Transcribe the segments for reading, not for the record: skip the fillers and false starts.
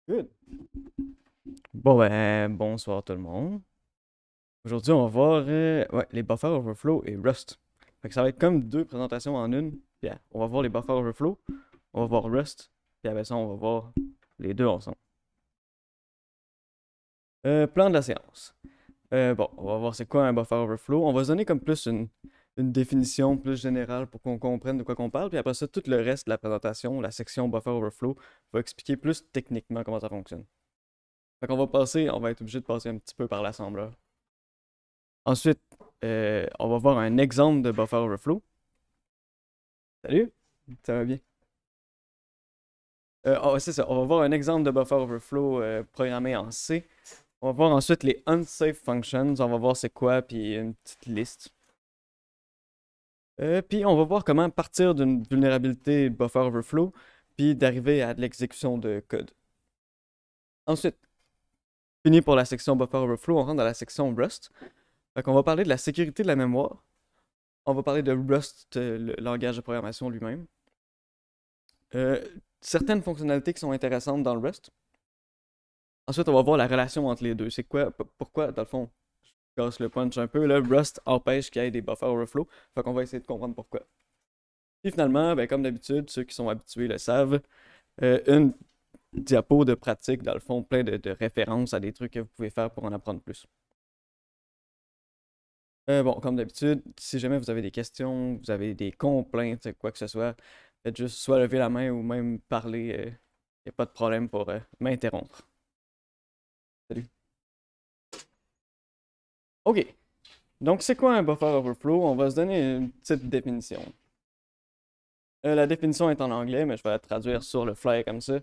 Good. Bon, ben, bonsoir tout le monde. Aujourd'hui, on va voir ouais, les buffers overflow et Rust. Fait que ça va être comme deux présentations en une. Puis, on va voir les buffers overflow, on va voir Rust, puis après ça, on va voir les deux ensemble. Plan de la séance. Bon, on va voir c'est quoi un buffer overflow. On va se donner comme plus une définition plus générale pour qu'on comprenne de quoi qu'on parle. Puis après ça, tout le reste de la présentation, la section buffer overflow, va expliquer plus techniquement comment ça fonctionne. Fait qu'on va passer, on va être obligé de passer un petit peu par l'assembleur. Ensuite, on va voir un exemple de buffer overflow. Salut, ça va bien? Oh, c'est ça, on va voir un exemple de buffer overflow programmé en C. On va voir ensuite les unsafe functions. On va voir c'est quoi, puis une petite liste. Puis on va voir comment partir d'une vulnérabilité buffer overflow, puis d'arriver à de l'exécution de code. Ensuite, fini pour la section buffer overflow, on rentre dans la section Rust. Fait qu'on va parler de la sécurité de la mémoire. On va parler de Rust, le langage de programmation lui-même. Certaines fonctionnalités qui sont intéressantes dans le Rust. Ensuite, on va voir la relation entre les deux. C'est quoi, pourquoi, dans le fond, je casse le punch un peu, là, Rust empêche qu'il y ait des buffers overflow. Fait qu'on va essayer de comprendre pourquoi. Puis finalement, ben, comme d'habitude, ceux qui sont habitués le savent, une diapo de pratique, dans le fond, plein de références à des trucs que vous pouvez faire pour en apprendre plus. Bon, comme d'habitude, si jamais vous avez des questions, vous avez des complaintes, quoi que ce soit, faites juste soit lever la main ou même parler. Il n'y a pas de problème pour m'interrompre. Salut. OK. Donc, c'est quoi un buffer overflow? On va se donner une petite définition. La définition est en anglais, mais je vais la traduire sur le fly comme ça.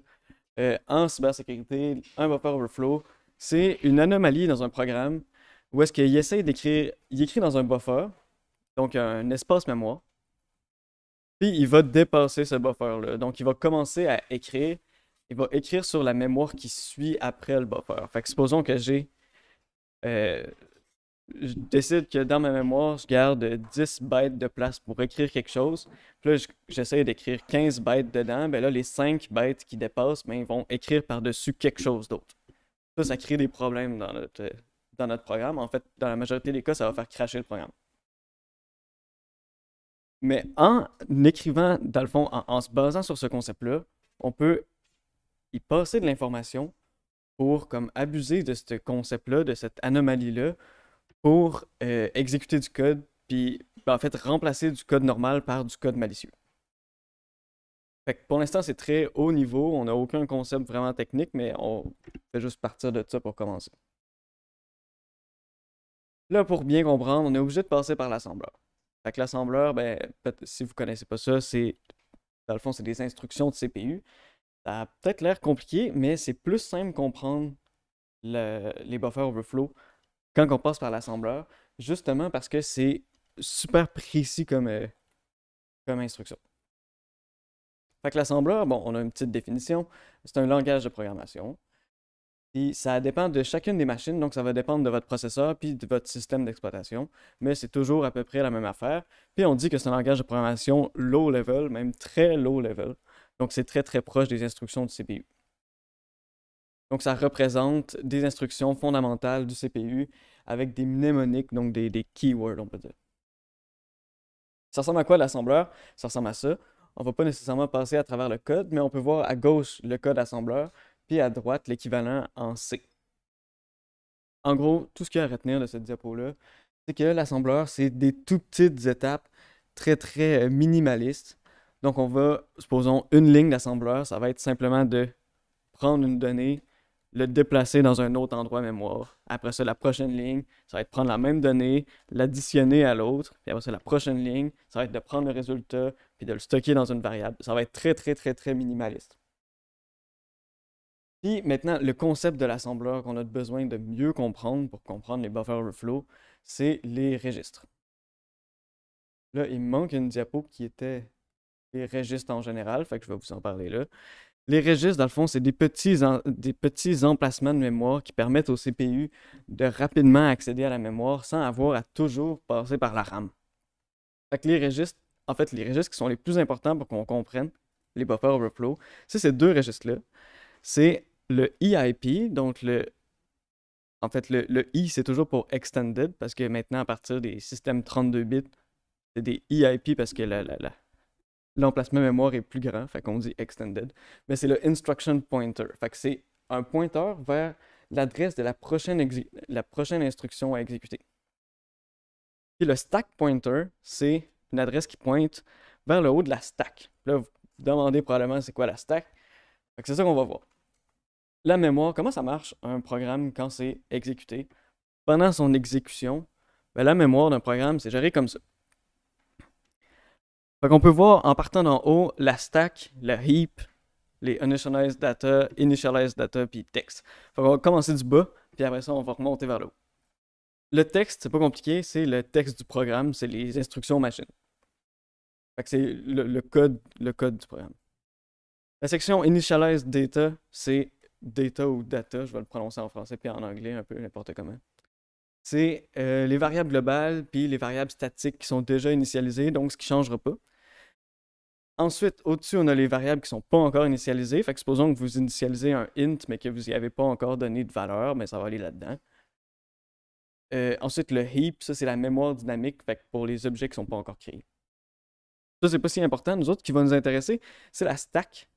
En cybersécurité, un buffer overflow, c'est une anomalie dans un programme où est-ce qu'il essaie d'écrire, il écrit dans un buffer, donc un espace mémoire, puis il va dépasser ce buffer-là. Donc, il va commencer à écrire, il va écrire sur la mémoire qui suit après le buffer. Fait que supposons que euh, je décide que dans ma mémoire, je garde 10 bytes de place pour écrire quelque chose. Puis là, j'essaie d'écrire 15 bytes dedans. Ben là, les 5 bytes qui dépassent, ben, ils vont écrire par-dessus quelque chose d'autre. Ça crée des problèmes dans notre programme. En fait, dans la majorité des cas, ça va faire crasher le programme. Mais en écrivant, dans le fond, en se basant sur ce concept-là, on peut y passer de l'information pour comme abuser de ce concept-là, de cette anomalie-là, pour exécuter du code, puis en fait remplacer du code normal par du code malicieux. Fait que pour l'instant, c'est très haut niveau, on n'a aucun concept vraiment technique, mais on fait juste partir de ça pour commencer. Là, pour bien comprendre, on est obligé de passer par l'assembleur. Fait que l'assembleur, ben, si vous connaissez pas ça, c'est dans le fond, c'est des instructions de CPU. Ça a peut-être l'air compliqué, mais c'est plus simple comprendre les buffers overflow quand on passe par l'assembleur, justement parce que c'est super précis comme instruction. Fait que l'assembleur, bon, on a une petite définition, c'est un langage de programmation. Puis ça dépend de chacune des machines, donc ça va dépendre de votre processeur puis de votre système d'exploitation, mais c'est toujours à peu près la même affaire. Puis on dit que c'est un langage de programmation low level, même très low level. Donc c'est très très proche des instructions du CPU. Donc ça représente des instructions fondamentales du CPU avec des mnémoniques, donc des keywords, on peut dire. Ça ressemble à quoi l'assembleur? Ça ressemble à ça. On ne va pas nécessairement passer à travers le code, mais on peut voir à gauche le code assembleur, puis à droite l'équivalent en C. En gros, tout ce qu'il y a à retenir de cette diapo-là, c'est que l'assembleur, c'est des tout petites étapes très très minimalistes. Donc on va, supposons, une ligne d'assembleur, ça va être simplement de prendre une donnée, le déplacer dans un autre endroit mémoire. Après ça, la prochaine ligne, ça va être prendre la même donnée, l'additionner à l'autre. Puis après ça, la prochaine ligne, ça va être de prendre le résultat puis de le stocker dans une variable. Ça va être très, très, très, très minimaliste. Puis maintenant, le concept de l'assembleur qu'on a besoin de mieux comprendre pour comprendre les buffer overflow, c'est les registres. Là, il me manque une diapo qui était les registres en général, fait que je vais vous en parler là. Les registres, dans le fond, c'est des petits emplacements de mémoire qui permettent au CPU de rapidement accéder à la mémoire sans avoir à toujours passer par la RAM. Fait que les registres, en fait, les registres qui sont les plus importants pour qu'on comprenne les buffer overflow, c'est ces deux registres-là. C'est le EIP, donc en fait, le I, c'est toujours pour Extended, parce que maintenant, à partir des systèmes 32 bits, c'est des EIP parce que l'emplacement mémoire est plus grand, fait qu'on dit Extended. Mais c'est le Instruction Pointer, fait que c'est un pointeur vers l'adresse de la prochaine instruction à exécuter. Puis le Stack Pointer, c'est une adresse qui pointe vers le haut de la stack. Là, vous vous demandez probablement c'est quoi la stack. Fait que c'est ça qu'on va voir. La mémoire, comment ça marche un programme quand c'est exécuté? Pendant son exécution, ben, la mémoire d'un programme, c'est géré comme ça. Fait qu'on peut voir en partant d'en haut la stack, la heap, les initialized data, puis texte. Fait qu'on va commencer du bas, puis après ça, on va remonter vers le haut. Le texte, c'est pas compliqué, c'est le texte du programme, c'est les instructions machine. Fait que c'est le code du programme. La section initialized data, c'est data ou data, je vais le prononcer en français puis en anglais, un peu n'importe comment. C'est les variables globales puis les variables statiques qui sont déjà initialisées, donc ce qui ne changera pas. Ensuite, au-dessus, on a les variables qui ne sont pas encore initialisées. Fait que supposons que vous initialisez un int, mais que vous n'y avez pas encore donné de valeur, mais ça va aller là-dedans. Ensuite, le heap, ça c'est la mémoire dynamique, fait que pour les objets qui ne sont pas encore créés. Ça, c'est pas si important. Nous autres, ce qui va nous intéresser, c'est la stack.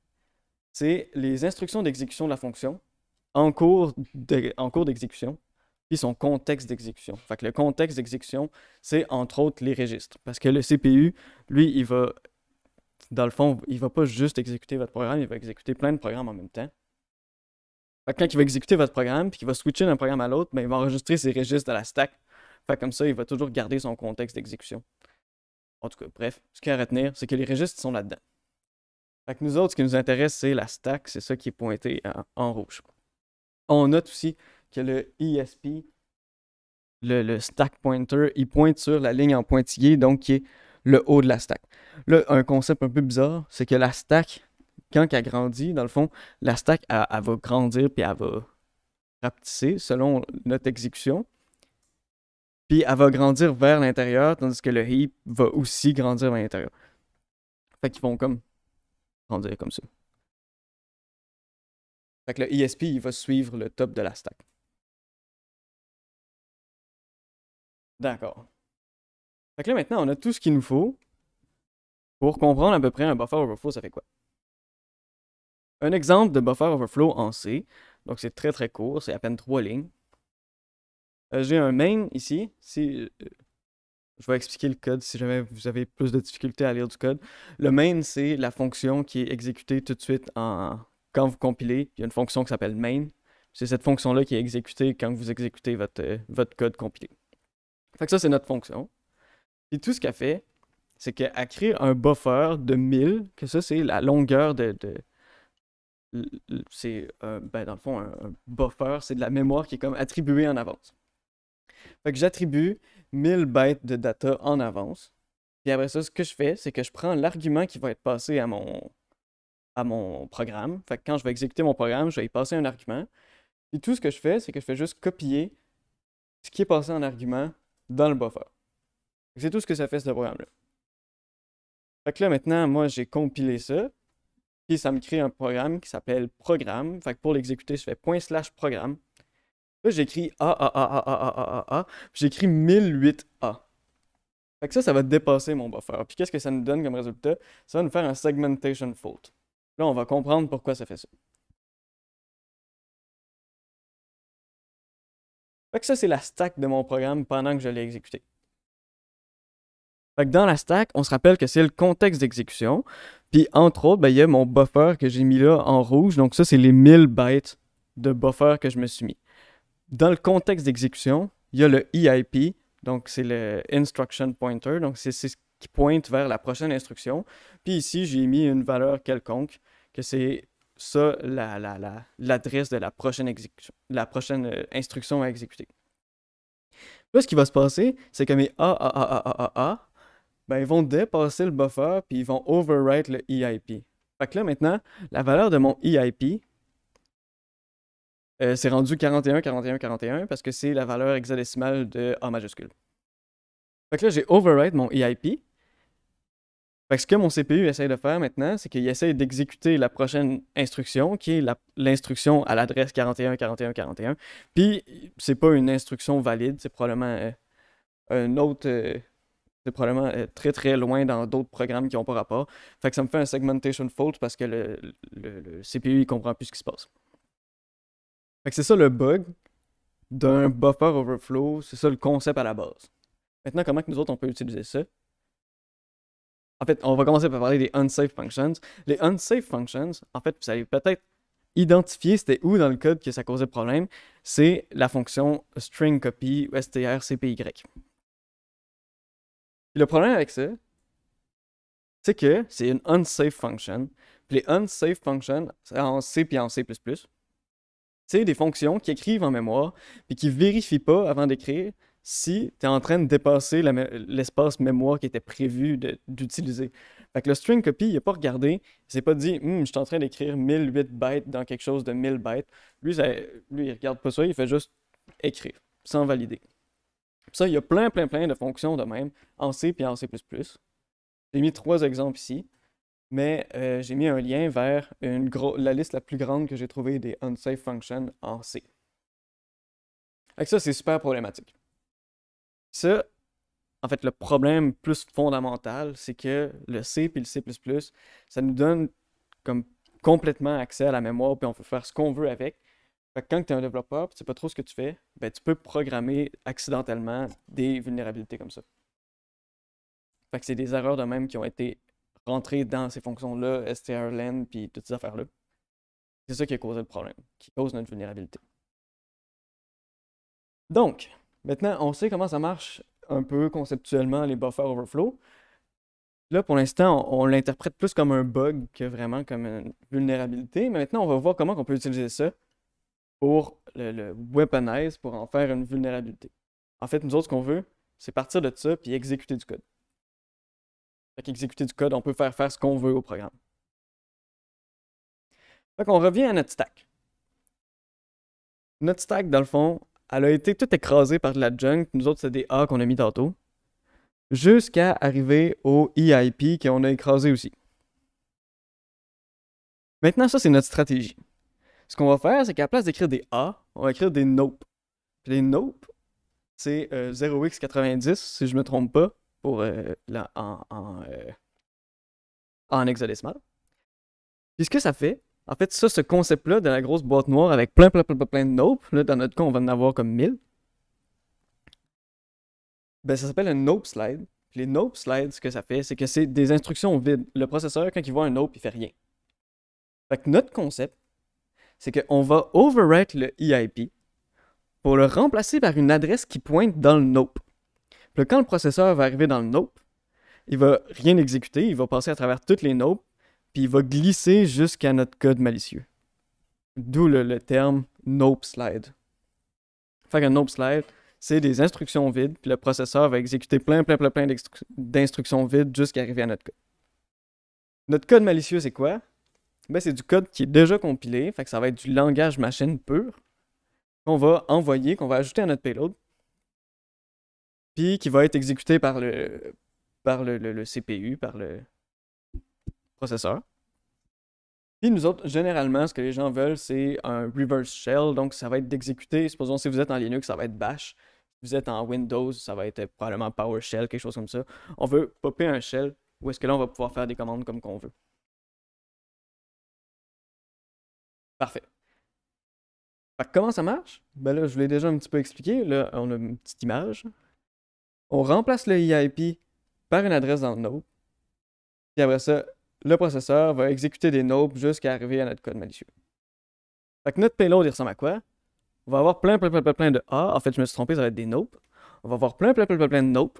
C'est les instructions d'exécution de la fonction en cours d'exécution, puis son contexte d'exécution. Fait que le contexte d'exécution, c'est entre autres les registres. Parce que le CPU, lui, il va, dans le fond, il va pas juste exécuter votre programme, il va exécuter plein de programmes en même temps. Fait que quand il va exécuter votre programme, puis qu'il va switcher d'un programme à l'autre, ben, il va enregistrer ses registres dans la stack. Fait que comme ça, il va toujours garder son contexte d'exécution. En tout cas, bref, ce qu'il y a à retenir, c'est que les registres sont là-dedans. Fait que nous autres, ce qui nous intéresse, c'est la stack, c'est ça qui est pointé en rouge. On note aussi que le ESP, le stack pointer, il pointe sur la ligne en pointillé, donc qui est le haut de la stack. Là, un concept un peu bizarre, c'est que la stack, quand elle grandit, dans le fond, la stack, elle va grandir puis elle va rapetisser selon notre exécution. Puis elle va grandir vers l'intérieur, tandis que le heap va aussi grandir vers l'intérieur. Fait qu'ils vont comme grandir comme ça. Fait que le ESP, il va suivre le top de la stack. D'accord. Fait que là, maintenant, on a tout ce qu'il nous faut pour comprendre à peu près un buffer overflow, ça fait quoi? Un exemple de buffer overflow en C, donc c'est très très court, c'est à peine 3 lignes. J'ai un main ici, je vais expliquer le code si jamais vous avez plus de difficultés à lire du code. Le main, c'est la fonction qui est exécutée tout de suite quand vous compilez. Il y a une fonction qui s'appelle main. C'est cette fonction-là qui est exécutée quand vous exécutez votre code compilé. Fait que ça, c'est notre fonction. Et tout ce qu'elle fait, c'est qu'elle crée un buffer de 1000, que ça, c'est la longueur c'est, ben, dans le fond, un buffer, c'est de la mémoire qui est comme attribuée en avance. Fait que j'attribue 1000 bytes de data en avance. Puis après ça, ce que je fais, c'est que je prends l'argument qui va être passé à mon programme. Fait que quand je vais exécuter mon programme, je vais y passer un argument. Puis tout ce que je fais, c'est que je fais juste copier ce qui est passé en argument dans le buffer. C'est tout ce que ça fait, ce programme-là. Fait que là, maintenant, moi, j'ai compilé ça. Puis ça me crée un programme qui s'appelle programme. Fait que pour l'exécuter, je fais ./programme. Là, j'écris A, puis j'écris 1008A. Fait que ça va dépasser mon buffer. Puis qu'est-ce que ça nous donne comme résultat? Ça va nous faire un segmentation fault. Là, on va comprendre pourquoi ça fait ça. Fait que ça, c'est la stack de mon programme pendant que je l'ai exécuté. Fait que dans la stack, on se rappelle que c'est le contexte d'exécution. Puis entre autres, ben, il y a mon buffer que j'ai mis là en rouge. Donc ça, c'est les 1000 bytes de buffer que je me suis mis. Dans le contexte d'exécution, il y a le EIP, donc c'est le Instruction Pointer, donc c'est ce qui pointe vers la prochaine instruction. Puis ici, j'ai mis une valeur quelconque, que c'est ça l'adresse de la prochaine exécution, la prochaine instruction à exécuter. Là, ce qui va se passer, c'est que mes A, ben, ils vont dépasser le buffer, puis ils vont overwrite le EIP. Fait que là, maintenant, la valeur de mon EIP, c'est rendu 41, 41, 41 parce que c'est la valeur hexadécimale de A majuscule. Fait que là, j'ai overwrite mon EIP. Fait que ce que mon CPU essaie de faire maintenant, c'est qu'il essaie d'exécuter la prochaine instruction, qui est l'instruction à l'adresse 41, 41, 41. Puis, c'est pas une instruction valide, c'est probablement un autre. C'est probablement très très loin dans d'autres programmes qui n'ont pas rapport. Fait que ça me fait un segmentation fault parce que le CPU il comprend plus ce qui se passe. Fait que c'est ça le bug d'un buffer overflow, c'est ça le concept à la base. Maintenant, comment que nous autres on peut utiliser ça? En fait, on va commencer par parler des unsafe functions. Les unsafe functions, en fait, vous allez peut-être identifier c'était où dans le code que ça causait problème. C'est la fonction string copy ou strcpy. Le problème avec ça, c'est que c'est une unsafe function. Puis les unsafe functions, c'est en C et en C++, c'est des fonctions qui écrivent en mémoire puis qui vérifient pas avant d'écrire si tu es en train de dépasser l'espace mémoire qui était prévu d'utiliser. Fait que le string copy, il n'a pas regardé, il s'est pas dit je suis en train d'écrire 1008 bytes dans quelque chose de 1000 bytes. Lui, il regarde pas ça, il fait juste écrire, sans valider. Ça, il y a plein de fonctions de même en C et en C++. J'ai mis 3 exemples ici, mais j'ai mis un lien vers la liste la plus grande que j'ai trouvée des unsafe functions en C. Fait que ça, c'est super problématique. Ça, en fait, le problème plus fondamental, c'est que le C et le C++, ça nous donne comme complètement accès à la mémoire, puis on peut faire ce qu'on veut avec. Fait que quand tu es un développeur, et tu sais pas trop ce que tu fais, ben, tu peux programmer accidentellement des vulnérabilités comme ça. Fait que c'est des erreurs de même qui ont été rentrées dans ces fonctions-là, strlen, puis toutes ces affaires-là. C'est ça qui a causé le problème, qui cause notre vulnérabilité. Donc, maintenant, on sait comment ça marche un peu conceptuellement les buffer overflow. Là, pour l'instant, on l'interprète plus comme un bug que vraiment comme une vulnérabilité. Mais maintenant, on va voir comment on peut utiliser ça pour le weaponize, pour en faire une vulnérabilité. En fait, nous autres, ce qu'on veut, c'est partir de ça puis exécuter du code. Fait qu'exécuter du code, on peut faire ce qu'on veut au programme. Fait qu'on revient à notre stack. Notre stack, dans le fond, elle a été toute écrasée par de la junk. Nous autres, c'est des A qu'on a mis tantôt. Jusqu'à arriver au EIP qu'on a écrasé aussi. Maintenant, ça, c'est notre stratégie. Ce qu'on va faire, c'est qu'à la place d'écrire des A, on va écrire des nope. Puis les nope, c'est 0x90, si je ne me trompe pas, pour en hexadécimal. Puis ce que ça fait, en fait, ça, ce concept-là de la grosse boîte noire avec plein de nope, là, dans notre cas, on va en avoir comme 1000. Ben, ça s'appelle un nope slide. Puis les nope slides, ce que ça fait, c'est que c'est des instructions vides. Le processeur, quand il voit un nope, il fait rien. Fait que notre concept, c'est qu'on va overwrite le EIP pour le remplacer par une adresse qui pointe dans le nope. Puis quand le processeur va arriver dans le nope, il va rien exécuter, il va passer à travers toutes les nopes, puis il va glisser jusqu'à notre code malicieux. D'où le terme nope slide. Fait qu'un nope slide, c'est des instructions vides, puis le processeur va exécuter plein d'instructions vides jusqu'à arriver à notre code. Notre code malicieux, c'est quoi? Ben, c'est du code qui est déjà compilé, fait que ça va être du langage machine pur, qu'on va envoyer, qu'on va ajouter à notre payload, puis qui va être exécuté par le CPU, par le processeur. Puis nous autres, généralement, ce que les gens veulent, c'est un reverse shell, donc ça va être d'exécuter, supposons si vous êtes en Linux, ça va être bash, si vous êtes en Windows, ça va être probablement PowerShell, quelque chose comme ça. On veut popper un shell, où est-ce que là, on va pouvoir faire des commandes comme qu'on veut. Parfait. Fait que comment ça marche? Ben là, je vous l'ai déjà un petit peu expliqué. Là, on a une petite image. On remplace le EIP par une adresse dans le nope. Puis après ça, le processeur va exécuter des nopes jusqu'à arriver à notre code malicieux. Fait que notre payload, il ressemble à quoi? On va avoir plein de A. En fait, je me suis trompé, ça va être des nopes. On va avoir plein de nopes.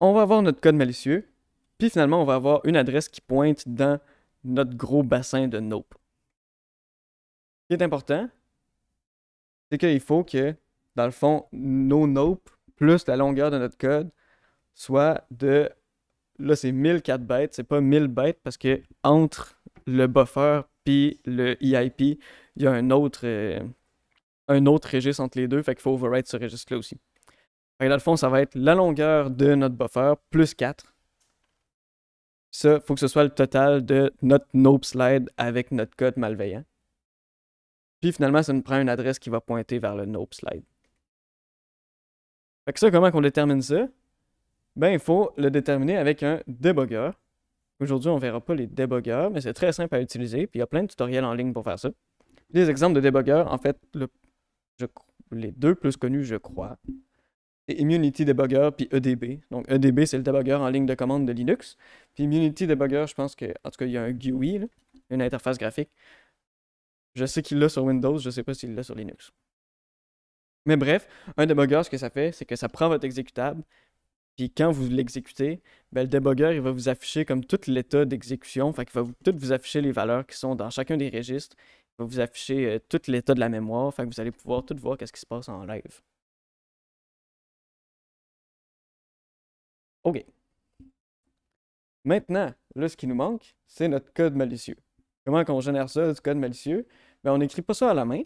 On va avoir notre code malicieux. Puis finalement, on va avoir une adresse qui pointe dans notre gros bassin de nopes. Ce qui est important, c'est qu'il faut que, dans le fond, nos nopes plus la longueur de notre code soit de... Là, c'est 1004 bytes, c'est pas 1000 bytes parce que entre le buffer puis le EIP, il y a un autre registre entre les deux, fait qu'il faut overwrite ce registre-là aussi. Fait que dans le fond, ça va être la longueur de notre buffer plus 4. Ça, il faut que ce soit le total de notre nope slide avec notre code malveillant. Puis finalement, ça nous prend une adresse qui va pointer vers le nope slide. Fait que ça, comment on détermine ça? Ben, il faut le déterminer avec un debugger. Aujourd'hui, on ne verra pas les debuggers, mais c'est très simple à utiliser. Puis il y a plein de tutoriels en ligne pour faire ça. Les exemples de debugger, en fait, les deux plus connus, je crois, c'est Immunity Debugger puis EDB. Donc EDB, c'est le debugger en ligne de commande de Linux. Puis Immunity Debugger, je pense que, en tout cas, il y a un GUI, là, une interface graphique. Je sais qu'il l'a sur Windows, je ne sais pas s'il l'a sur Linux. Mais bref, un debugger, ce que ça fait, c'est que ça prend votre exécutable, puis quand vous l'exécutez, ben, le debugger, il va vous afficher comme tout l'état d'exécution. Fait qu'il va tout vous afficher les valeurs qui sont dans chacun des registres. Il va vous afficher tout l'état de la mémoire. Fait que vous allez pouvoir tout voir qu'est-ce qui se passe en live. OK. Maintenant, là, ce qui nous manque, c'est notre code malicieux. Comment qu'on génère ça, du code malicieux? Ben, on n'écrit pas ça à la main.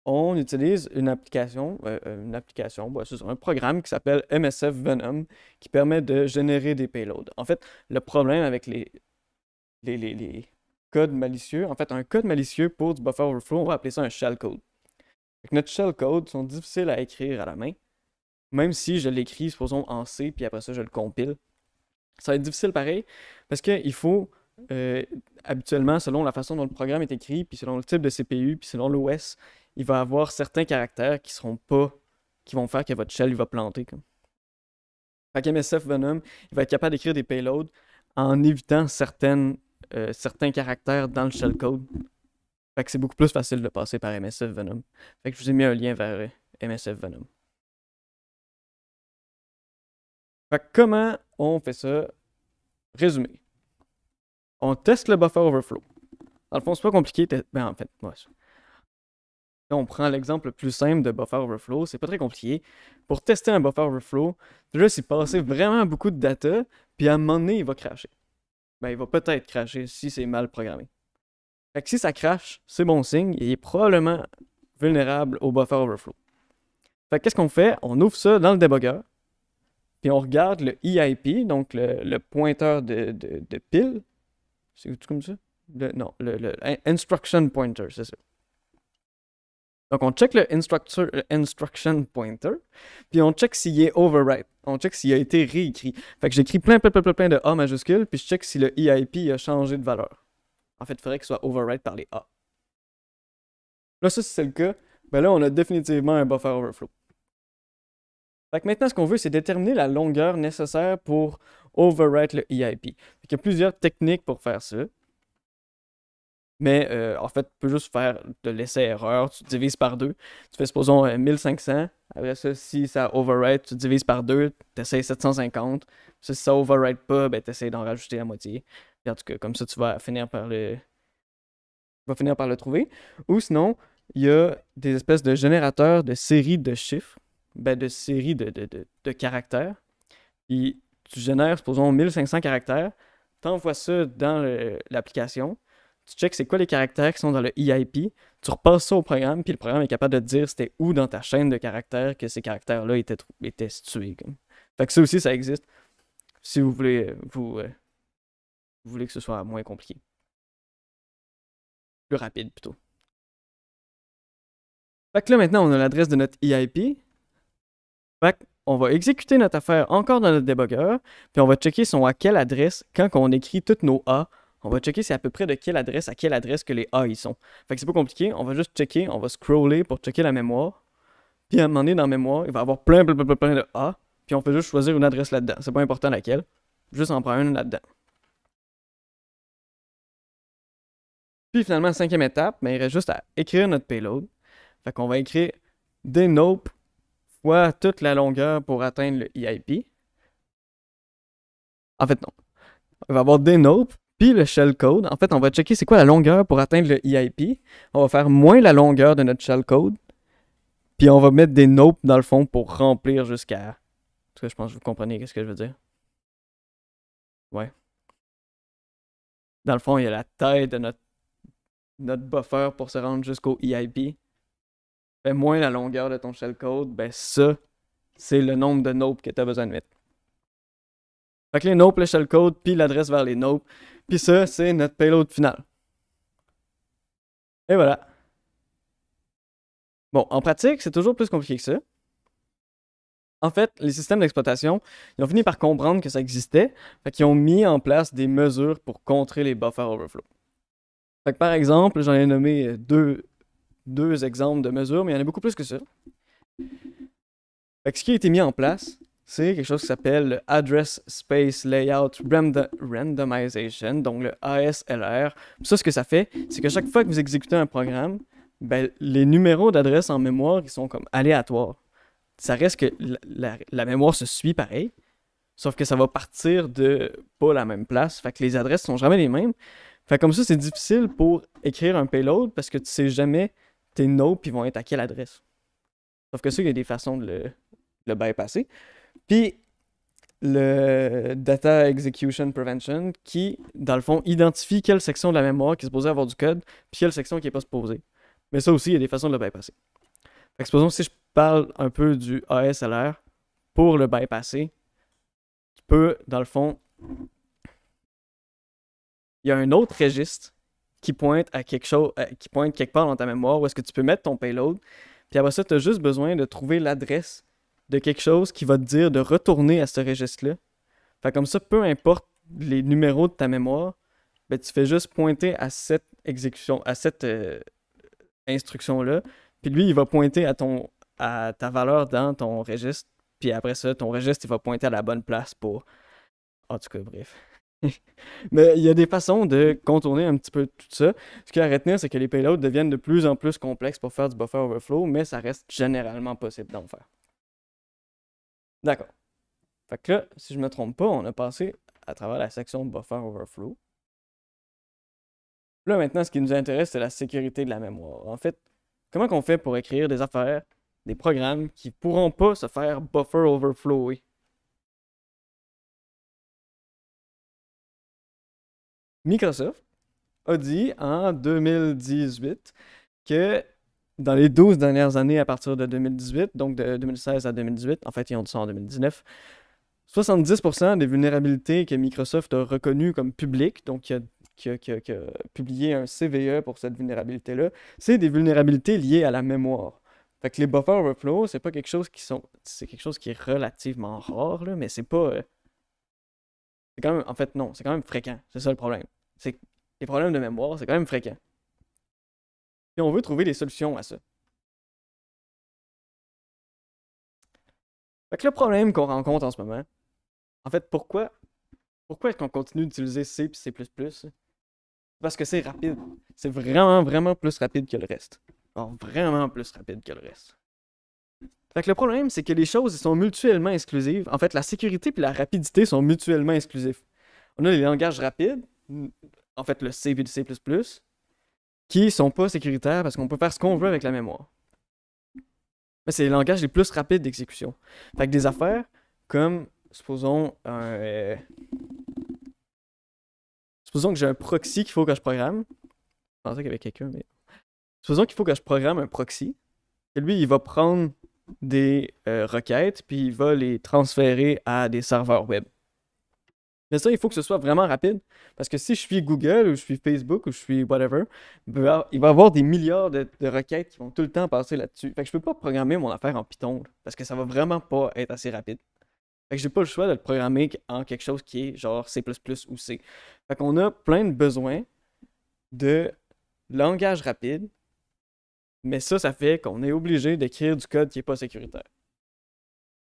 On utilise une application, c'est un programme qui s'appelle MSF Venom qui permet de générer des payloads. En fait, le problème avec les codes malicieux, en fait, un code malicieux pour du buffer overflow, on va appeler ça un shellcode. Notre shellcode sont difficiles à écrire à la main, même si je l'écris, supposons, en C, puis après ça, je le compile. Ça va être difficile pareil, parce qu'il faut, habituellement, selon la façon dont le programme est écrit, puis selon le type de CPU, puis selon l'OS, il va avoir certains caractères qui vont faire que votre shell il va planter. Comme. Fait qu'MSF Venom, il va être capable d'écrire des payloads en évitant certains caractères dans le shellcode. Fait que c'est beaucoup plus facile de passer par MSF Venom. Fait que je vous ai mis un lien vers MSF Venom. Fait que comment on fait ça? Résumé. On teste le buffer overflow. Dans le fond, c'est pas compliqué. Ben, en fait, ouais. Là, on prend l'exemple le plus simple de buffer overflow. C'est pas très compliqué. Pour tester un buffer overflow, déjà, c'est passer vraiment beaucoup de data, puis à un moment donné, il va crasher. Ben, il va peut-être crasher si c'est mal programmé. Fait que si ça crash, c'est bon signe. Il est probablement vulnérable au buffer overflow. Fait que qu'est-ce qu'on fait? On ouvre ça dans le debugger, puis on regarde le EIP, donc le pointeur de pile. C'est tout comme ça? Non, le instruction pointer, c'est ça. Donc, on check le instruction pointer, puis on check s'il est overwrite. On check s'il a été réécrit. Fait que j'écris plein de A majuscules, puis je check si le EIP a changé de valeur. En fait, il faudrait qu'il soit overwrite par les A. Là, ça, si c'est le cas, ben là, on a définitivement un buffer overflow. Fait que maintenant, ce qu'on veut, c'est déterminer la longueur nécessaire pour overwrite le EIP. Il y a plusieurs techniques pour faire ça. Mais en fait, tu peux juste faire de l'essai-erreur. Tu divises par 2. Tu fais, supposons, 1500. Après ça, si ça overwrite, tu divises par 2. Tu essaies 750. Si ça overwrite pas, ben, tu essaies d'en rajouter la moitié. Et en tout cas, comme ça, tu vas finir par le trouver. Ou sinon, il y a des espèces de générateurs de séries de chiffres. Ben, de séries de caractères. Puis tu génères, supposons, 1500 caractères. Tu envoies ça dans l'application. Tu checks c'est quoi les caractères qui sont dans le EIP, tu repasses ça au programme, puis le programme est capable de te dire c'était où dans ta chaîne de caractères que ces caractères-là étaient situés. Comme. Fait que ça aussi, ça existe. Si vous voulez, vous voulez que ce soit moins compliqué. Plus rapide, plutôt. Fait que là, maintenant, on a l'adresse de notre EIP. Fait qu'on va exécuter notre affaire encore dans notre debugger, puis on va checker sont à quelle adresse quand on écrit toutes nos A. On va checker c'est à peu près de quelle adresse à quelle adresse que les A y sont. Fait que c'est pas compliqué, on va juste checker, on va scroller pour checker la mémoire. Puis à un moment donné dans la mémoire, il va y avoir plein de A. Puis on peut juste choisir une adresse là-dedans. C'est pas important laquelle. Juste en prendre une là-dedans. Puis finalement, cinquième étape, mais il reste juste à écrire notre payload. Fait qu'on va écrire denope fois toute la longueur pour atteindre le EIP. En fait, non. On va avoir denope puis le shellcode. En fait, on va checker c'est quoi la longueur pour atteindre le EIP. On va faire moins la longueur de notre shellcode. Puis on va mettre des nopes dans le fond pour remplir jusqu'à... En tout cas, je pense que vous comprenez ce que je veux dire. Ouais. Dans le fond, il y a la taille de notre buffer pour se rendre jusqu'au EIP. Ben, moins la longueur de ton shellcode, ben ça, c'est le nombre de nopes que tu as besoin de mettre. Fait que les nopes, le shellcode, puis l'adresse vers les nopes. Puis ça, c'est notre payload final. Et voilà. Bon, en pratique, c'est toujours plus compliqué que ça. En fait, les systèmes d'exploitation, ils ont fini par comprendre que ça existait, fait qu'ils ont mis en place des mesures pour contrer les buffer overflow. Fait que par exemple, j'en ai nommé deux exemples de mesures, mais il y en a beaucoup plus que ça. Fait que ce qui a été mis en place, c'est quelque chose qui s'appelle le Address Space Layout Randomization, donc le ASLR. Puis ça, ce que ça fait, c'est que chaque fois que vous exécutez un programme, ben, les numéros d'adresse en mémoire, ils sont comme aléatoires. Ça reste que la mémoire se suit pareil, sauf que ça va partir de pas la même place. Fait que les adresses sont jamais les mêmes. Fait que comme ça, c'est difficile pour écrire un payload parce que tu sais jamais tes nopes ils vont être à quelle adresse. Sauf que ça, il y a des façons de le bypasser. Puis le Data Execution Prevention qui, dans le fond, identifie quelle section de la mémoire qui est supposée avoir du code, puis quelle section qui n'est pas supposée. Mais ça aussi, il y a des façons de le bypasser. Fait que supposons si je parle un peu du ASLR pour le bypasser, tu peux, dans le fond, il y a un autre registre qui pointe à quelque chose, qui pointe quelque part dans ta mémoire où est-ce que tu peux mettre ton payload. Puis après ça, tu as juste besoin de trouver l'adresse de quelque chose qui va te dire de retourner à ce registre-là. Fait comme ça, peu importe les numéros de ta mémoire, ben, tu fais juste pointer à cette exécution, à cette instruction-là. Puis lui, il va pointer à ta valeur dans ton registre. Puis après ça, ton registre, il va pointer à la bonne place pour... En tout cas, bref. Mais il y a des façons de contourner un petit peu tout ça. Ce qu'il y a à retenir, c'est que les payloads deviennent de plus en plus complexes pour faire du buffer overflow, mais ça reste généralement possible d'en faire. D'accord. Fait que là, si je me trompe pas, on a passé à travers la section buffer overflow. Là, maintenant, ce qui nous intéresse, c'est la sécurité de la mémoire. En fait, comment qu'on fait pour écrire des affaires, des programmes qui pourront pas se faire buffer overflower? Microsoft a dit en 2018 que dans les 12 dernières années à partir de 2018, donc de 2016 à 2018, en fait ils ont dit ça en 2019, 70% des vulnérabilités que Microsoft a reconnues comme publiques, donc qui a publié un CVE pour cette vulnérabilité-là, c'est des vulnérabilités liées à la mémoire. Fait que les buffer overflow, c'est pas quelque chose c'est quelque chose qui est relativement rare, là, mais c'est pas... c'est quand même... En fait, non, c'est quand même fréquent. C'est ça le problème. C'est que les problèmes de mémoire, c'est quand même fréquent. Et on veut trouver des solutions à ça. Fait que le problème qu'on rencontre en ce moment, en fait, pourquoi est-ce qu'on continue d'utiliser C et C++? Parce que c'est rapide. C'est vraiment, vraiment plus rapide que le reste. Alors, vraiment plus rapide que le reste. Fait que le problème, c'est que les choses sont mutuellement exclusives. En fait, la sécurité et la rapidité sont mutuellement exclusifs. On a les langages rapides, en fait le C et le C++, qui sont pas sécuritaires parce qu'on peut faire ce qu'on veut avec la mémoire. Mais c'est les langages les plus rapides d'exécution. Fait que des affaires comme, supposons que j'ai un proxy qu'il faut que je programme. Je pensais qu'il y avait quelqu'un, mais... Supposons qu'il faut que je programme un proxy. Et lui, il va prendre des requêtes, puis il va les transférer à des serveurs web. Mais ça, il faut que ce soit vraiment rapide. Parce que si je suis Google, ou je suis Facebook, ou je suis whatever, il va y avoir des milliards de requêtes qui vont tout le temps passer là-dessus. Fait que je peux pas programmer mon affaire en Python, parce que ça va vraiment pas être assez rapide. Fait que j'ai pas le choix de le programmer en quelque chose qui est genre C++ ou C. Fait qu'on a plein de besoins de langage rapide, mais ça fait qu'on est obligé d'écrire du code qui est pas sécuritaire.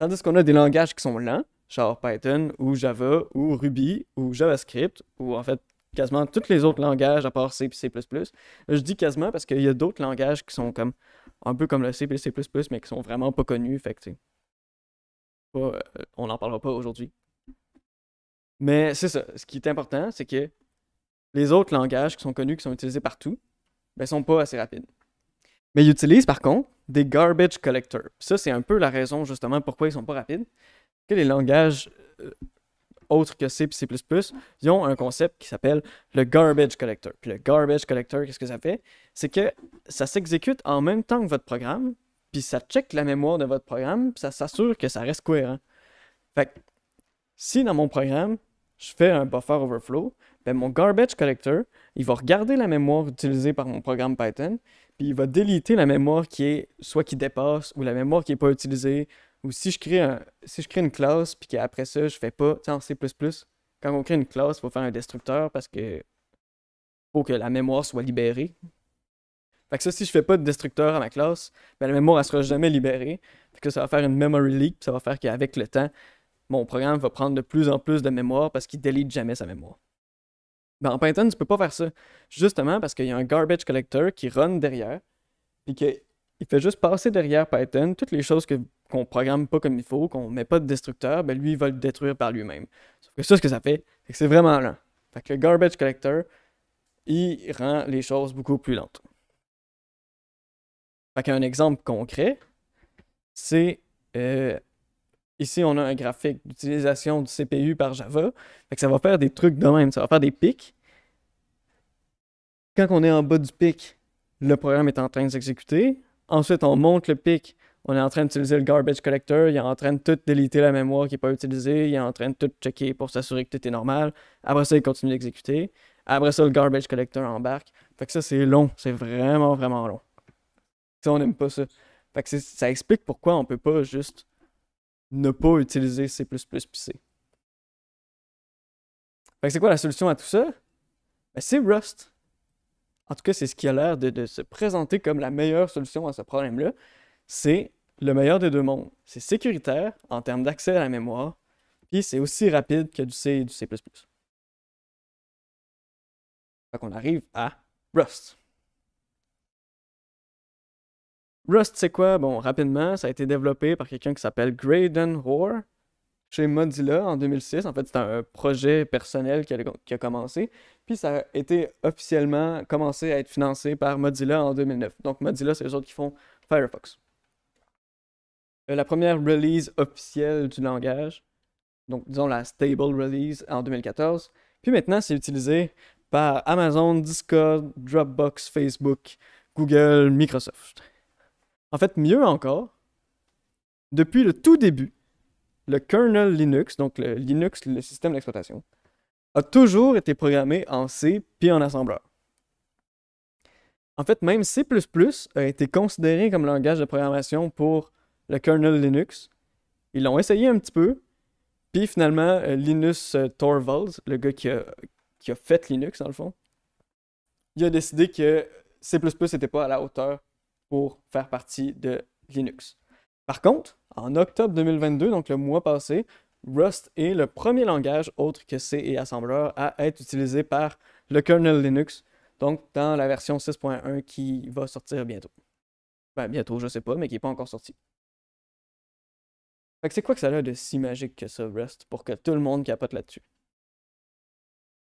Tandis qu'on a des langages qui sont lents, genre Python ou Java ou Ruby ou JavaScript, ou en fait quasiment tous les autres langages à part C et C++. Je dis quasiment parce qu'il y a d'autres langages qui sont comme un peu comme le C et C++, mais qui sont vraiment pas connus, fait que on n'en parlera pas aujourd'hui. Mais c'est ça, ce qui est important, c'est que les autres langages qui sont connus, qui sont utilisés partout, ben sont pas assez rapides. Mais ils utilisent par contre des garbage collectors. Puis ça, c'est un peu la raison justement pourquoi ils sont pas rapides. Que les langages autres que C et C++, ils ont un concept qui s'appelle le garbage collector. Puis le garbage collector, qu'est-ce que ça fait? C'est que ça s'exécute en même temps que votre programme, puis ça check la mémoire de votre programme, puis ça s'assure que ça reste cohérent. Fait que Si dans mon programme, je fais un buffer overflow, ben mon garbage collector, il va regarder la mémoire utilisée par mon programme Python, puis il va déliter la mémoire qui est soit qui dépasse ou la mémoire qui n'est pas utilisée. Ou si je crée une classe, puis qu'après ça, je fais pas, tu sais, en C++, quand on crée une classe, il faut faire un destructeur parce que faut que la mémoire soit libérée. Fait que ça, si je fais pas de destructeur à ma classe, ben la mémoire, elle sera jamais libérée. Fait que ça va faire une memory leak, puis ça va faire qu'avec le temps, mon programme va prendre de plus en plus de mémoire parce qu'il délite jamais sa mémoire. Ben, en Python, tu peux pas faire ça. Justement parce qu'il y a un garbage collector qui run derrière, puis qu'il fait juste passer derrière Python toutes les choses qu'on programme pas comme il faut, qu'on met pas de destructeur, ben lui, il va le détruire par lui-même. Sauf que ça, ce que ça fait, c'est que c'est vraiment lent. Fait que le garbage collector, il rend les choses beaucoup plus lentes. Fait qu'un exemple concret, c'est ici on a un graphique d'utilisation du CPU par Java. Fait que ça va faire des trucs de même, ça va faire des pics. Quand on est en bas du pic, le programme est en train de s'exécuter. Ensuite, on monte le pic, on est en train d'utiliser le garbage collector, il est en train de tout déliter la mémoire qui n'est pas utilisée, il est en train de tout checker pour s'assurer que tout est normal. Après ça, il continue d'exécuter. Après ça, le garbage collector embarque. Fait que ça, c'est long, c'est vraiment, vraiment long. Ça, on n'aime pas ça. Fait que ça explique pourquoi on peut pas juste ne pas utiliser C++ puis C. Fait que c'est quoi la solution à tout ça? Ben, c'est Rust. En tout cas, c'est ce qui a l'air de se présenter comme la meilleure solution à ce problème-là. C'est le meilleur des deux mondes. C'est sécuritaire en termes d'accès à la mémoire, puis c'est aussi rapide que du C et du C++. Fait qu'on arrive à Rust. Rust, c'est quoi? Bon, rapidement, ça a été développé par quelqu'un qui s'appelle Graydon Hoare chez Mozilla en 2006. En fait, c'est un projet personnel qui a commencé. Puis ça a été officiellement commencé à être financé par Mozilla en 2009. Donc Mozilla, c'est eux autres qui font Firefox. La première release officielle du langage, donc disons la stable release en 2014. Puis maintenant, c'est utilisé par Amazon, Discord, Dropbox, Facebook, Google, Microsoft. En fait, mieux encore, depuis le tout début, le kernel Linux, donc le Linux, le système d'exploitation, a toujours été programmé en C puis en assembleur. En fait, même C++ a été considéré comme langage de programmation pour le kernel Linux. Ils l'ont essayé un petit peu, puis finalement, Linus Torvalds, le gars qui a fait Linux dans le fond, il a décidé que C++ n'était pas à la hauteur pour faire partie de Linux. Par contre, en octobre 2022, donc le mois passé, Rust est le premier langage autre que C et assembleur à être utilisé par le kernel Linux, donc dans la version 6.1 qui va sortir bientôt. Ben, bientôt, je sais pas, mais qui n'est pas encore sorti. Fait que c'est quoi que ça a de si magique que ça, Rust, pour que tout le monde capote là-dessus?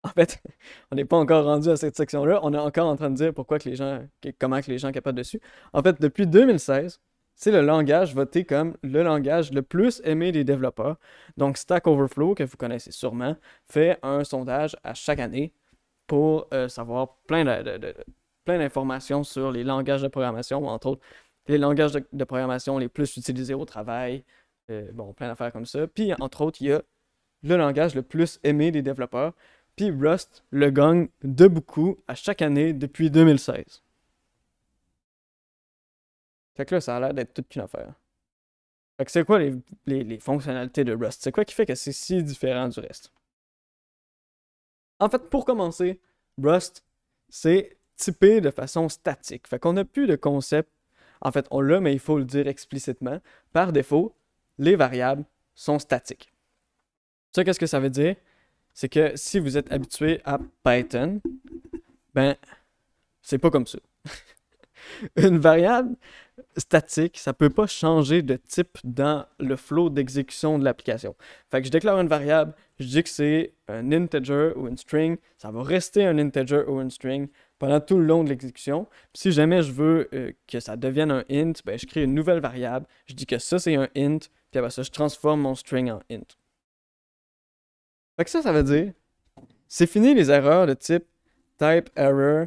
En fait, on n'est pas encore rendu à cette section-là, on est encore en train de dire comment que les gens capotent dessus. En fait, depuis 2016, c'est le langage voté comme le langage le plus aimé des développeurs. Donc Stack Overflow, que vous connaissez sûrement, fait un sondage à chaque année pour savoir plein d'informations sur les langages de programmation, entre autres les langages de programmation les plus utilisés au travail, bon, plein d'affaires comme ça. Puis, entre autres, il y a le langage le plus aimé des développeurs. Puis Rust le gagne de beaucoup à chaque année depuis 2016. Fait que là, ça a l'air d'être toute une affaire. Fait que c'est quoi les fonctionnalités de Rust? C'est quoi qui fait que c'est si différent du reste? En fait, pour commencer, Rust, c'est typé de façon statique. Fait qu'on n'a plus de concept. En fait, on l'a, mais il faut le dire explicitement. Par défaut, les variables sont statiques. Ça, qu'est-ce que ça veut dire? C'est que si vous êtes habitué à Python, ben, c'est pas comme ça. Une variable statique, ça peut pas changer de type dans le flow d'exécution de l'application. Fait que je déclare une variable, je dis que c'est un integer ou une string, ça va rester un integer ou une string pendant tout le long de l'exécution. Si jamais je veux que ça devienne un int, ben, je crée une nouvelle variable, je dis que ça c'est un int, puis après ça je transforme mon string en int. Fait que ça veut dire, c'est fini les erreurs de type type error,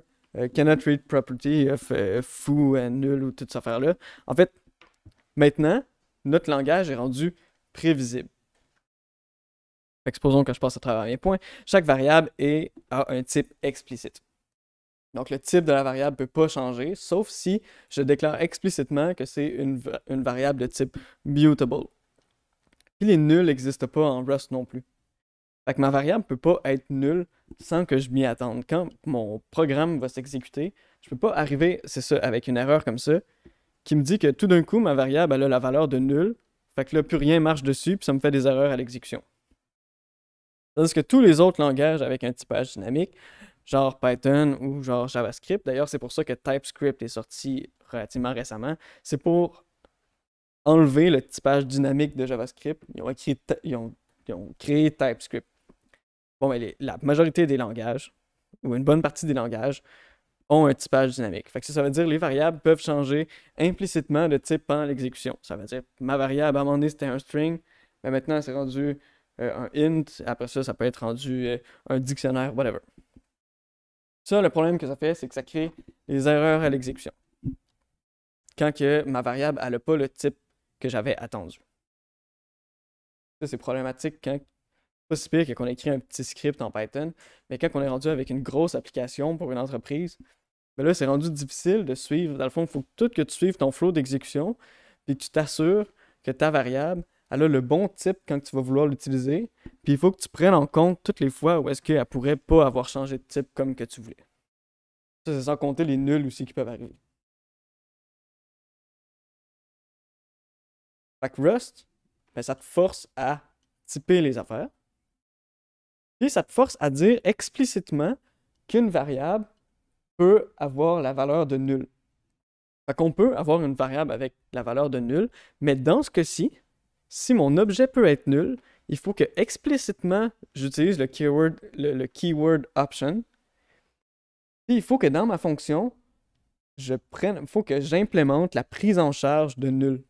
cannot read property of foo, nul ou toutes ces affaires-là. En fait, maintenant, notre langage est rendu prévisible. Fait que supposons que je passe à travers mes points. Chaque variable a un type explicite. Donc, le type de la variable ne peut pas changer, sauf si je déclare explicitement que c'est une variable de type mutable. Puis les nuls n'existent pas en Rust non plus. Fait que ma variable ne peut pas être nulle sans que je m'y attende. Quand mon programme va s'exécuter, je ne peux pas arriver, c'est ça, avec une erreur comme ça, qui me dit que tout d'un coup, ma variable elle a la valeur de nul. Fait que là, plus rien marche dessus, puis ça me fait des erreurs à l'exécution. Tandis que tous les autres langages avec un typage dynamique, genre Python ou genre JavaScript, d'ailleurs, c'est pour ça que TypeScript est sorti relativement récemment, c'est pour enlever le typage dynamique de JavaScript. Ils ont créé TypeScript. Bon, mais la majorité des langages, ou une bonne partie des langages, ont un typage dynamique. Fait que ça veut dire que les variables peuvent changer implicitement de type pendant l'exécution. Ça veut dire ma variable, à un moment donné, c'était un string, mais maintenant, c'est rendu un int. Après ça, ça peut être rendu un dictionnaire, whatever. Ça, le problème que ça fait, c'est que ça crée des erreurs à l'exécution. Quand que ma variable, elle n'a pas le type que j'avais attendu. Ça, c'est problématique quand... Pas si pire qu'on a écrit un petit script en Python, mais quand on est rendu avec une grosse application pour une entreprise, ben là, c'est rendu difficile de suivre. Dans le fond, il faut que tu suives ton flow d'exécution, puis tu t'assures que ta variable, elle a le bon type quand tu vas vouloir l'utiliser, puis il faut que tu prennes en compte toutes les fois où est-ce qu'elle pourrait pas avoir changé de type comme que tu voulais. Ça, c'est sans compter les nuls aussi qui peuvent arriver. Fait que Rust, ben, ça te force à typer les affaires, puis ça te force à dire explicitement qu'une variable peut avoir la valeur de nul. Fait qu'on peut avoir une variable avec la valeur de nul, mais dans ce cas-ci, si mon objet peut être nul, il faut que explicitement j'utilise le keyword option. Puis il faut que dans ma fonction, il faut que j'implémente la prise en charge de nul.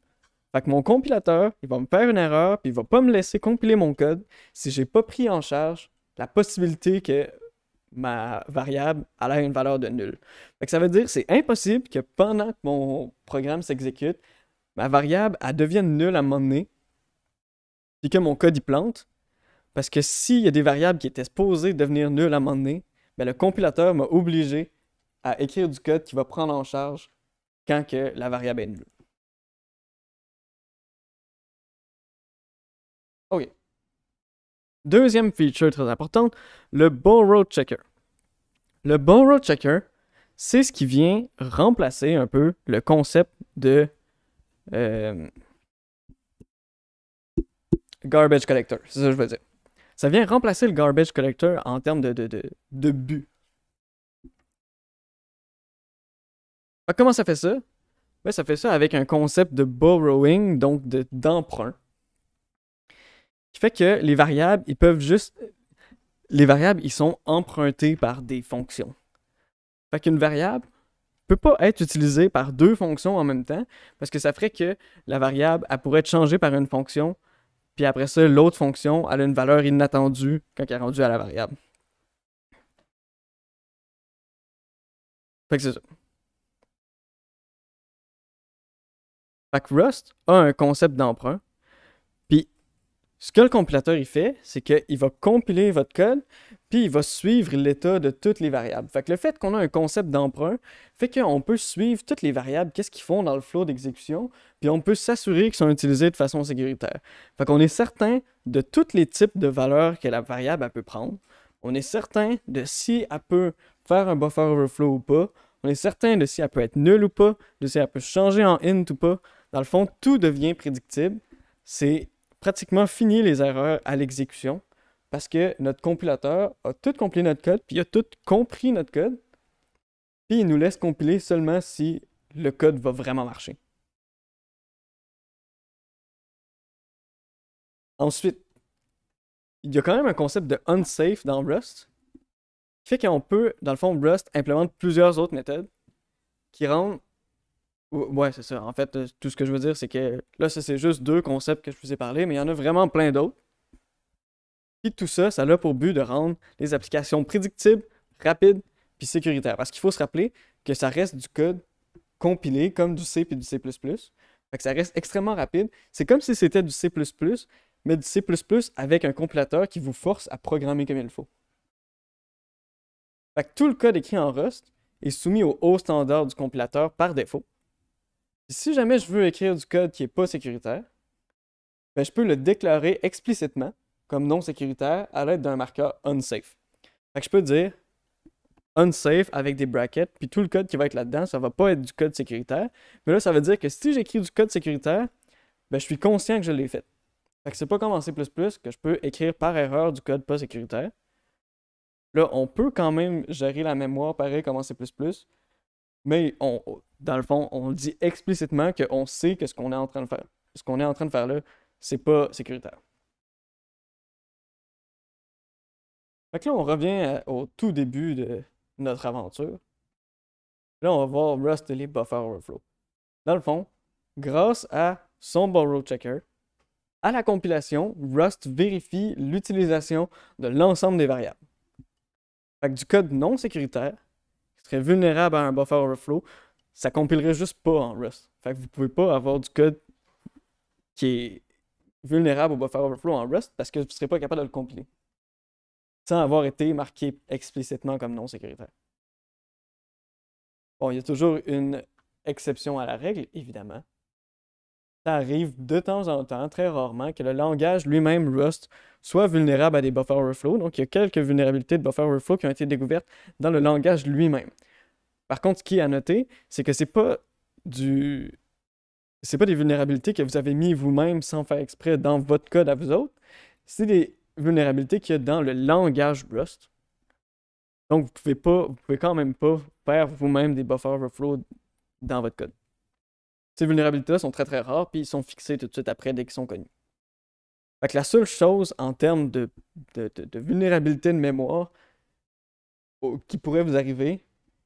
Fait que mon compilateur, il va me faire une erreur, puis il va pas me laisser compiler mon code si j'ai pas pris en charge la possibilité que ma variable ait une valeur de nul. Fait que ça veut dire que c'est impossible que pendant que mon programme s'exécute, ma variable elle devienne nulle à un moment donné, puis que mon code il plante. Parce que s'il y a des variables qui étaient supposées devenir nulles à un moment donné, ben le compilateur m'a obligé à écrire du code qui va prendre en charge quand que la variable est nulle. OK. Deuxième feature très importante, le borrow checker. Le borrow checker, c'est ce qui vient remplacer un peu le concept de garbage collector. C'est ça que je veux dire. Ça vient remplacer le garbage collector en termes de but. Comment ça fait ça? Ben, ça fait ça avec un concept de borrowing, donc d'emprunt. Qui fait que les variables, les variables, ils sont empruntées par des fonctions. Fait qu'une variable peut pas être utilisée par deux fonctions en même temps, parce que ça ferait que la variable, elle pourrait être changée par une fonction, puis après ça, l'autre fonction, elle a une valeur inattendue quand elle est rendue à la variable. Fait que c'est ça. Fait que Rust a un concept d'emprunt, puis ce que le compilateur il fait, c'est qu'il va compiler votre code, puis il va suivre l'état de toutes les variables. Fait que le fait qu'on a un concept d'emprunt fait qu'on peut suivre toutes les variables, qu'est-ce qu'ils font dans le flow d'exécution, puis on peut s'assurer qu'ils sont utilisés de façon sécuritaire. Fait qu'on est certain de tous les types de valeurs que la variable elle peut prendre. On est certain de si elle peut faire un buffer overflow ou pas. On est certain de si elle peut être nulle ou pas, de si elle peut changer en int ou pas. Dans le fond, tout devient prédictible. C'est pratiquement fini les erreurs à l'exécution parce que notre compilateur a tout compilé notre code, puis il a tout compris notre code, puis il nous laisse compiler seulement si le code va vraiment marcher. Ensuite, il y a quand même un concept de unsafe dans Rust qui fait qu'on peut, dans le fond, Rust implémente plusieurs autres méthodes qui rendent... Ouais, c'est ça. En fait, tout ce que je veux dire, c'est que là, ça, c'est juste deux concepts que je vous ai parlé, mais il y en a vraiment plein d'autres. Puis tout ça, ça a pour but de rendre les applications prédictibles, rapides, puis sécuritaires. Parce qu'il faut se rappeler que ça reste du code compilé comme du C et du C++. Fait que ça reste extrêmement rapide. C'est comme si c'était du C++, mais du C++ avec un compilateur qui vous force à programmer comme il faut. Fait que tout le code écrit en Rust est soumis au haut standard du compilateur par défaut. Et si jamais je veux écrire du code qui n'est pas sécuritaire, ben je peux le déclarer explicitement comme non sécuritaire à l'aide d'un marqueur unsafe. Fait que je peux dire unsafe avec des brackets, puis tout le code qui va être là-dedans, ça va pas être du code sécuritaire. Mais là, ça veut dire que si j'écris du code sécuritaire, ben je suis conscient que je l'ai fait. Fait que c'est pas comme en C++ que je peux écrire par erreur du code pas sécuritaire. Là, on peut quand même gérer la mémoire pareil comme en C++, mais dans le fond, on dit explicitement qu'on sait que ce qu'on est en train de faire. Ce qu'on est en train de faire là, c'est pas sécuritaire. Fait que là, on revient au tout début de notre aventure. Là, on va voir Rust et les buffer overflow. Dans le fond, grâce à son borrow checker, à la compilation, Rust vérifie l'utilisation de l'ensemble des variables. Fait que du code non sécuritaire, qui serait vulnérable à un buffer overflow, ça compilerait juste pas en Rust. Fait que vous pouvez pas avoir du code qui est vulnérable au buffer overflow en Rust parce que vous ne serez pas capable de le compiler sans avoir été marqué explicitement comme non sécuritaire. Bon, il y a toujours une exception à la règle, évidemment. Ça arrive de temps en temps, très rarement, que le langage lui-même, Rust, soit vulnérable à des buffer overflow. Donc, il y a quelques vulnérabilités de buffer overflow qui ont été découvertes dans le langage lui-même. Par contre, ce qui est à noter, c'est que c'est pas des vulnérabilités que vous avez mis vous-même sans faire exprès dans votre code à vous autres. C'est des vulnérabilités qu'il y a dans le langage Rust. Donc, vous pouvez quand même pas faire vous-même des buffer overflow dans votre code. Ces vulnérabilités-là sont très très rares, puis ils sont fixés tout de suite après dès qu'ils sont connus. Fait que la seule chose en termes de vulnérabilité de mémoire qui pourrait vous arriver,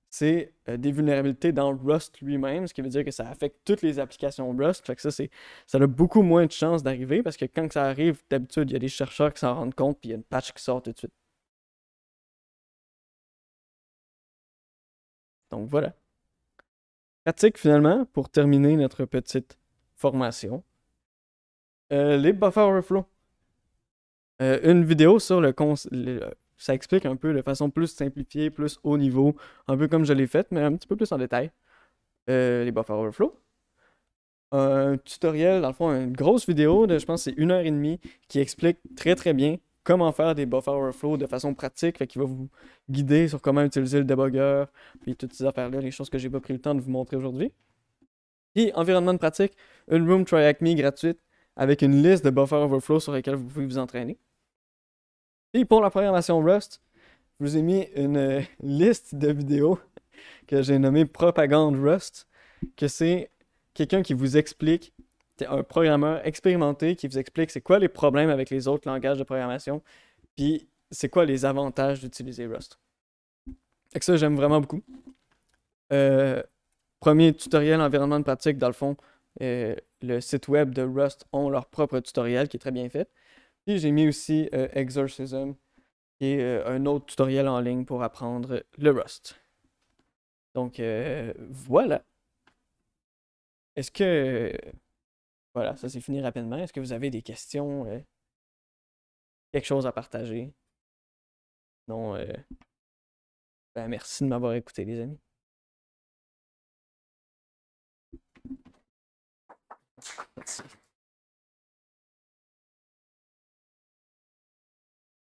c'est des vulnérabilités dans Rust lui-même, ce qui veut dire que ça affecte toutes les applications Rust. Fait que ça a beaucoup moins de chances d'arriver parce que quand ça arrive, d'habitude, il y a des chercheurs qui s'en rendent compte, puis il y a une patch qui sort tout de suite. Donc voilà. Pratique finalement, pour terminer notre petite formation. Les buffer overflow. Une vidéo sur ça explique un peu de façon plus simplifiée, plus haut niveau, un peu comme je l'ai fait, mais un petit peu plus en détail. Les buffer overflow. Un tutoriel, dans le fond, une grosse vidéo de, je pense, c'est 1 heure et demie, qui explique très très bien comment faire des buffer overflow de façon pratique, fait qu'il va vous guider sur comment utiliser le debugger, puis toutes ces affaires-là, les choses que j'ai pas pris le temps de vous montrer aujourd'hui. Puis, environnement de pratique, une room try hack me gratuite avec une liste de buffer overflow sur lesquels vous pouvez vous entraîner. Et pour la programmation Rust, je vous ai mis une liste de vidéos que j'ai nommée Propagande Rust, que c'est quelqu'un qui vous explique, c'est un programmeur expérimenté qui vous explique c'est quoi les problèmes avec les autres langages de programmation, puis c'est quoi les avantages d'utiliser Rust. Fait que ça, j'aime vraiment beaucoup. Premier tutoriel environnement de pratique, dans le fond, le site web de Rust ont leur propre tutoriel qui est très bien fait. Puis j'ai mis aussi Exorcism, qui est un autre tutoriel en ligne pour apprendre le Rust. Donc voilà. Est-ce que... Voilà, ça s'est fini rapidement. Est-ce que vous avez des questions? Quelque chose à partager? Non, ben merci de m'avoir écouté, les amis. Merci.